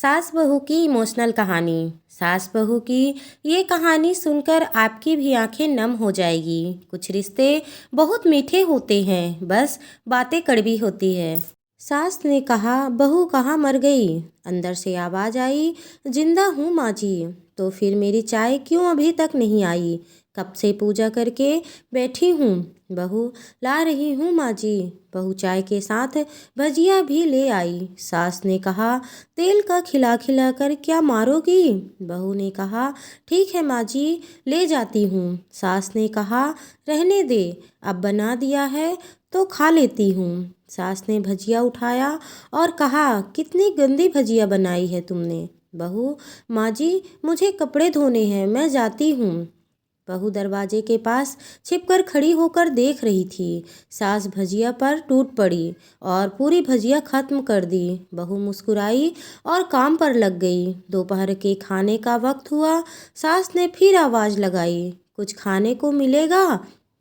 सास बहू की इमोशनल कहानी। सास बहू की ये कहानी सुनकर आपकी भी आंखें नम हो जाएगी। कुछ रिश्ते बहुत मीठे होते हैं, बस बातें कड़वी होती है। सास ने कहा, बहू कहाँ मर गई? अंदर से आवाज आई, जिंदा हूँ माँ जी। तो फिर मेरी चाय क्यों अभी तक नहीं आई? कब से पूजा करके बैठी हूँ। बहू, ला रही हूँ माँ जी। बहू चाय के साथ भजिया भी ले आई। सास ने कहा, तेल का खिला खिला कर क्या मारोगी? बहू ने कहा, ठीक है माँ जी, ले जाती हूँ। सास ने कहा, रहने दे, अब बना दिया है तो खा लेती हूँ। सास ने भजिया उठाया और कहा, कितनी गंदी भजिया बनाई है तुमने। बहू, माँ जी, मुझे कपड़े धोने हैं, मैं जाती हूँ। बहू दरवाजे के पास छिपकर खड़ी होकर देख रही थी। सास भजिया पर टूट पड़ी और पूरी भजिया खत्म कर दी। बहू मुस्कुराई और काम पर लग गई। दोपहर के खाने का वक्त हुआ। सास ने फिर आवाज लगाई, कुछ खाने को मिलेगा?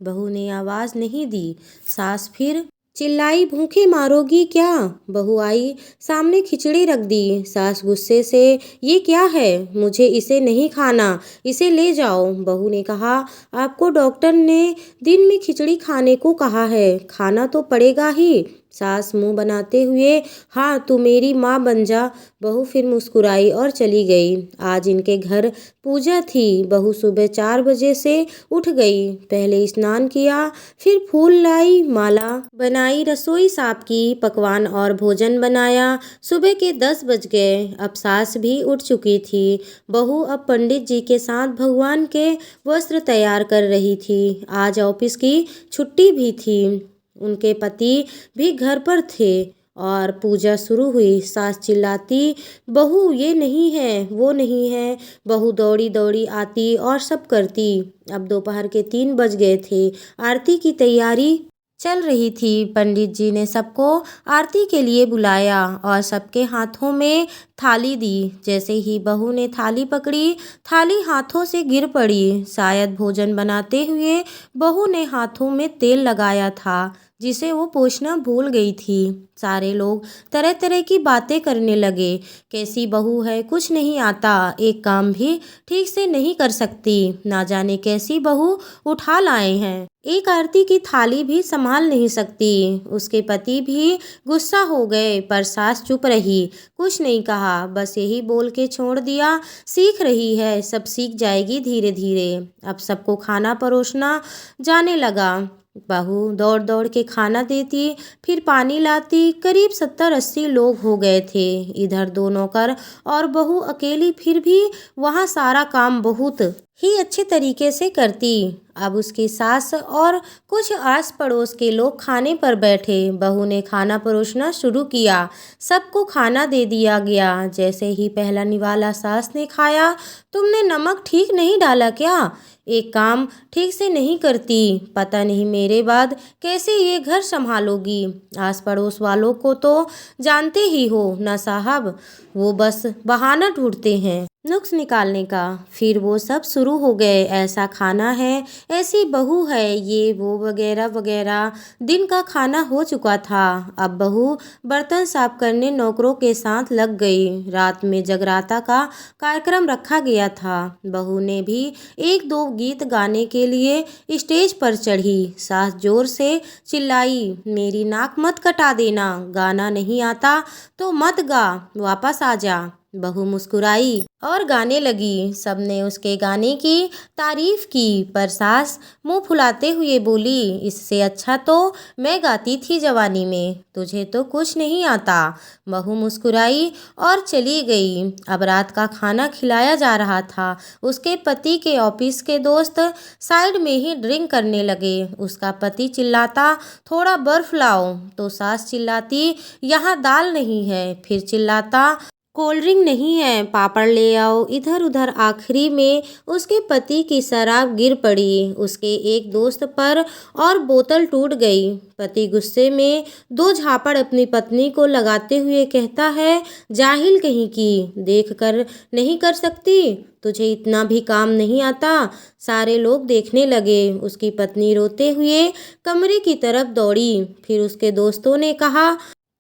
बहू ने आवाज नहीं दी। सास फिर चिल्लाई, भूखे मारोगी क्या? बहू आई, सामने खिचड़ी रख दी। सास गुस्से से, ये क्या है? मुझे इसे नहीं खाना, इसे ले जाओ। बहू ने कहा, आपको डॉक्टर ने दिन में खिचड़ी खाने को कहा है, खाना तो पड़ेगा ही। सास मुंह बनाते हुए, हाँ तू मेरी माँ बन जा। बहू फिर मुस्कुराई और चली गई। आज इनके घर पूजा थी। बहू सुबह 4 बजे से उठ गई। पहले स्नान किया, फिर फूल लाई, माला बनाई, रसोई साफ की, पकवान और भोजन बनाया। सुबह के 10 बज गए। अब सास भी उठ चुकी थी। बहू अब पंडित जी के साथ भगवान के वस्त्र तैयार कर रही थी। आज ऑफिस की छुट्टी भी थी। उनके पति भी घर पर थे और पूजा शुरू हुई। सास चिल्लाती, बहू ये नहीं है, वो नहीं है। बहू दौड़ी दौड़ी आती और सब करती। अब दोपहर के 3 बज गए थे। आरती की तैयारी चल रही थी। पंडित जी ने सबको आरती के लिए बुलाया और सबके हाथों में थाली दी। जैसे ही बहू ने थाली पकड़ी, थाली हाथों से गिर पड़ी। शायद भोजन बनाते हुए बहू ने हाथों में तेल लगाया था, जिसे वो पोंछना भूल गई थी। सारे लोग तरह तरह की बातें करने लगे। कैसी बहू है, कुछ नहीं आता, एक काम भी ठीक से नहीं कर सकती, ना जाने कैसी बहू उठा लाए हैं, एक आरती की थाली भी संभाल नहीं सकती। उसके पति भी गुस्सा हो गए, पर सास चुप रही, कुछ नहीं कहा, बस यही बोल के छोड़ दिया, सीख रही है, सब सीख जाएगी धीरे धीरे। अब सबको खाना परोसना जाने लगा। बहू दौड़ दौड़ के खाना देती, फिर पानी लाती। करीब 70-80 लोग हो गए थे। इधर 2 नौकर और बहू अकेली, फिर भी वहाँ सारा काम बहुत ही अच्छे तरीके से करती। अब उसकी सास और कुछ आस पड़ोस के लोग खाने पर बैठे। बहू ने खाना परोसना शुरू किया। सबको खाना दे दिया गया। जैसे ही पहला निवाला सास ने खाया, तुमने नमक ठीक नहीं डाला क्या? एक काम ठीक से नहीं करती, पता नहीं मेरे बाद कैसे ये घर संभालोगी। आस पड़ोस वालों को तो जानते ही हो ना साहब, वो बस बहाना ढूंढते हैं नुक्स निकालने का। फिर वो सब शुरू हो गए, ऐसा खाना है, ऐसी बहू है, ये वो वगैरह वगैरह। दिन का खाना हो चुका था। अब बहू बर्तन साफ करने नौकरों के साथ लग गई। रात में जगराता का कार्यक्रम रखा गया था। बहू ने भी 1-2 गीत गाने के लिए स्टेज पर चढ़ी। सास जोर से चिल्लाई, मेरी नाक मत कटा देना, गाना नहीं आता तो मत गा, वापस आ जा। बहू मुस्कुराई और गाने लगी। सबने उसके गाने की तारीफ की, पर सास मुंह फुलाते हुए बोली, इससे अच्छा तो मैं गाती थी जवानी में, तुझे तो कुछ नहीं आता। बहू मुस्कुराई और चली गई। अब रात का खाना खिलाया जा रहा था। उसके पति के ऑफिस के दोस्त साइड में ही ड्रिंक करने लगे। उसका पति चिल्लाता, थोड़ा बर्फ लाओ, तो सास चिल्लाती, यहाँ दाल नहीं है। फिर चिल्लाता, कोल्ड ड्रिंक नहीं है, पापड़ ले आओ। इधर उधर आखिरी में उसके पति की शराब गिर पड़ी उसके एक दोस्त पर और बोतल टूट गई। पति गुस्से में 2 झापड़ अपनी पत्नी को लगाते हुए कहता है, जाहिल कहीं की, देख कर नहीं कर सकती, तुझे इतना भी काम नहीं आता। सारे लोग देखने लगे। उसकी पत्नी रोते हुए कमरे की तरफ दौड़ी। फिर उसके दोस्तों ने कहा,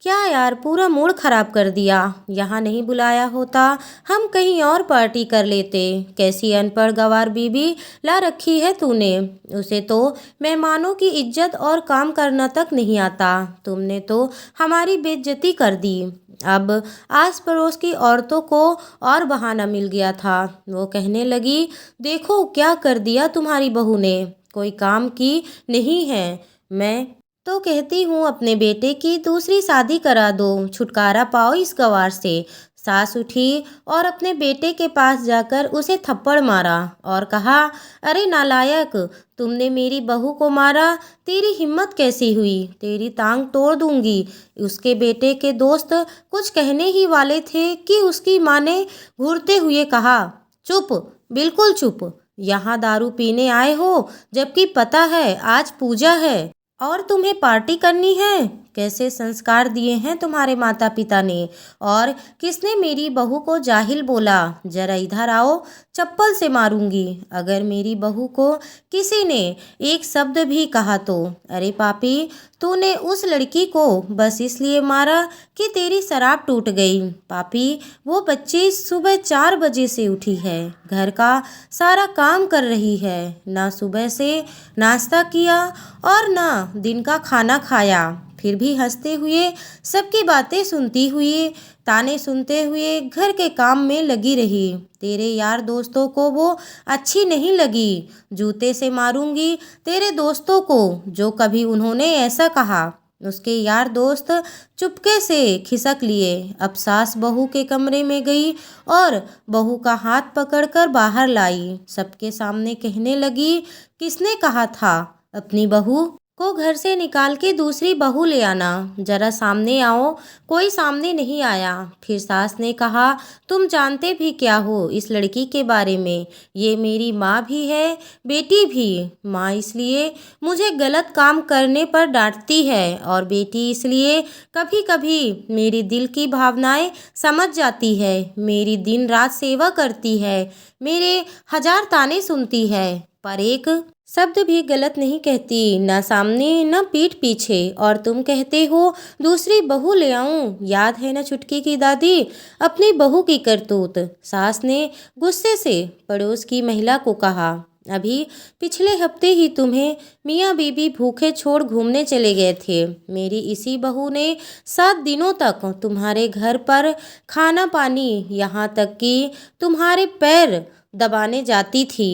क्या यार, पूरा मूड खराब कर दिया। यहाँ नहीं बुलाया होता, हम कहीं और पार्टी कर लेते। कैसी अनपढ़ गंवार बीबी ला रखी है तूने। उसे तो मेहमानों की इज्जत और काम करना तक नहीं आता। तुमने तो हमारी बेइज्जती कर दी। अब आस पड़ोस की औरतों को और बहाना मिल गया था। वो कहने लगी, देखो क्या कर दिया तुम्हारी बहू ने, कोई काम की नहीं है। मैं तो कहती हूँ अपने बेटे की दूसरी शादी करा दो, छुटकारा पाओ इस गंवार से। सास उठी और अपने बेटे के पास जाकर उसे थप्पड़ मारा और कहा, अरे नालायक, तुमने मेरी बहू को मारा, तेरी हिम्मत कैसी हुई, तेरी टांग तोड़ दूंगी। उसके बेटे के दोस्त कुछ कहने ही वाले थे कि उसकी माँ ने घूरते हुए कहा, चुप, बिल्कुल चुप। यहाँ दारू पीने आए हो, जबकि पता है आज पूजा है और तुम्हें पार्टी करनी है। कैसे संस्कार दिए हैं तुम्हारे माता पिता ने। और किसने मेरी बहू को जाहिल बोला। जरा इधर आओ, चप्पल से मारूंगी अगर मेरी बहू को किसी ने एक शब्द भी कहा तो। अरे पापी, तूने उस लड़की को बस इसलिए मारा कि तेरी शराब टूट गई। पापी, वो बच्ची सुबह 4 बजे से उठी है, घर का सारा काम कर रही है, ना सुबह से नाश्ता किया और ना दिन का खाना खाया, फिर भी हंसते हुए, सबकी बातें सुनती हुई, ताने सुनते हुए घर के काम में लगी रही। तेरे यार दोस्तों को वो अच्छी नहीं लगी। जूते से मारूंगी तेरे दोस्तों को जो कभी उन्होंने ऐसा कहा। उसके यार दोस्त चुपके से खिसक लिए। अब सास बहू के कमरे में गई और बहू का हाथ पकड़कर बाहर लाई। सबके सामने कहने लगी, किसने कहा था अपनी बहू को घर से निकाल के दूसरी बहू ले आना। जरा सामने आओ। कोई सामने नहीं आया। फिर सास ने कहा, तुम जानते भी क्या हो इस लड़की के बारे में। ये मेरी माँ भी है, बेटी भी। माँ इसलिए मुझे गलत काम करने पर डांटती है और बेटी इसलिए कभी कभी मेरी दिल की भावनाएं समझ जाती है। मेरी दिन रात सेवा करती है, मेरे 1000 ताने सुनती है, पर एक शब्द भी गलत नहीं कहती, न सामने न पीठ पीछे। और तुम कहते हो दूसरी बहू ले आऊं। याद है ना छुटकी की दादी, अपनी बहू की करतूत। सास ने गुस्से से पड़ोस की महिला को कहा, अभी पिछले हफ्ते ही तुम्हें मियाँ बीबी भूखे छोड़ घूमने चले गए थे। मेरी इसी बहू ने 7 दिनों तक तुम्हारे घर पर खाना पानी, यहाँ तक कि तुम्हारे पैर दबाने जाती थी।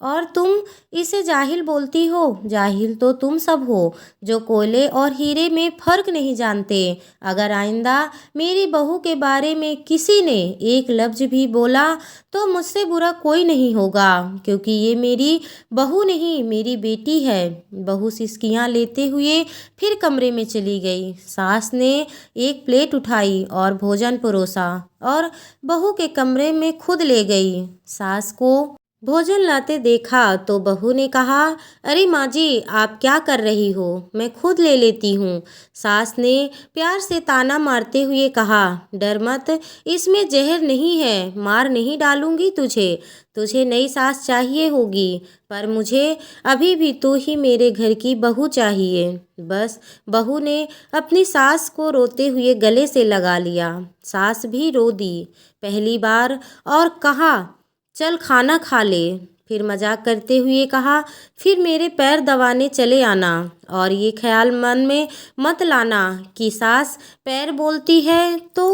और तुम इसे जाहिल बोलती हो। जाहिल तो तुम सब हो जो कोयले और हीरे में फर्क नहीं जानते। अगर आइंदा मेरी बहू के बारे में किसी ने एक लफ्ज भी बोला तो मुझसे बुरा कोई नहीं होगा, क्योंकि ये मेरी बहू नहीं, मेरी बेटी है। बहू सिसकियां लेते हुए फिर कमरे में चली गई। सास ने एक प्लेट उठाई और भोजन परोसा और बहू के कमरे में खुद ले गई। सास को भोजन लाते देखा तो बहू ने कहा, अरे माँ जी, आप क्या कर रही हो, मैं खुद ले लेती हूँ। सास ने प्यार से ताना मारते हुए कहा, डर मत, इसमें जहर नहीं है, मार नहीं डालूंगी तुझे। तुझे नई सास चाहिए होगी, पर मुझे अभी भी तू ही मेरे घर की बहू चाहिए। बस बहू ने अपनी सास को रोते हुए गले से लगा लिया। सास भी रो दी पहली बार और कहा, चल खाना खा ले। फिर मजाक करते हुए कहा, फिर मेरे पैर दबाने चले आना, और ये ख्याल मन में मत लाना कि सास पैर बोलती है तो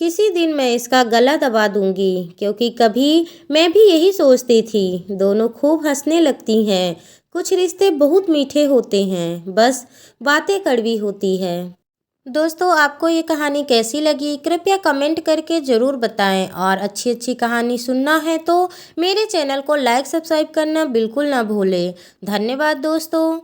किसी दिन मैं इसका गला दबा दूंगी, क्योंकि कभी मैं भी यही सोचती थी। दोनों खूब हंसने लगती हैं। कुछ रिश्ते बहुत मीठे होते हैं, बस बातें कड़वी होती है। दोस्तों, आपको ये कहानी कैसी लगी कृपया कमेंट करके ज़रूर बताएं, और अच्छी अच्छी कहानी सुनना है तो मेरे चैनल को लाइक सब्सक्राइब करना बिल्कुल ना भूलें। धन्यवाद दोस्तों।